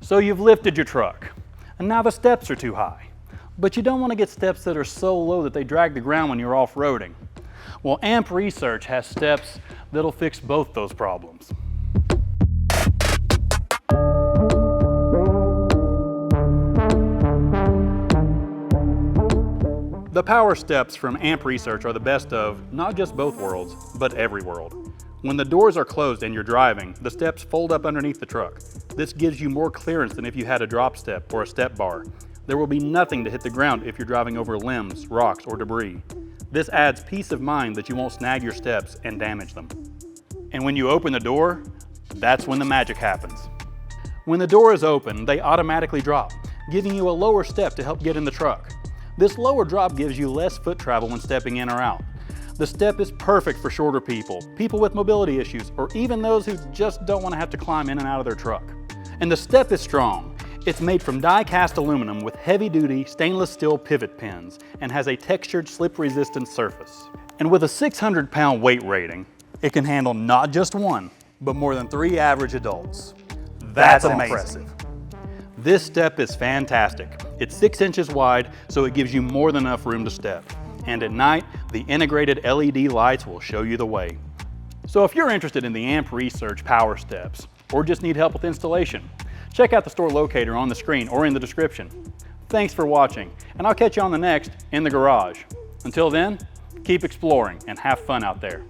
So you've lifted your truck, and now the steps are too high. But you don't want to get steps that are so low that they drag the ground when you're off-roading. Well, AAM Research has steps that'll fix both those problems. The power steps from AAM Research are the best of not just both worlds, but every world. When the doors are closed and you're driving, the steps fold up underneath the truck. This gives you more clearance than if you had a drop step or a step bar. There will be nothing to hit the ground if you're driving over limbs, rocks, or debris. This adds peace of mind that you won't snag your steps and damage them. And when you open the door, that's when the magic happens. When the door is open, they automatically drop, giving you a lower step to help get in the truck. This lower drop gives you less foot travel when stepping in or out. The step is perfect for shorter people, people with mobility issues, or even those who just don't want to have to climb in and out of their truck. And the step is strong. It's made from die-cast aluminum with heavy-duty stainless steel pivot pins and has a textured slip-resistant surface. And with a 600-pound weight rating, it can handle not just one, but more than 3 average adults. That's impressive. This step is fantastic. It's 6 inches wide, so it gives you more than enough room to step. And at night, the integrated LED lights will show you the way. So if you're interested in the AAM Research Power Steps, or just need help with installation, check out the store locator on the screen or in the description. Thanks for watching, and I'll catch you on the next In the Garage. Until then, keep exploring and have fun out there.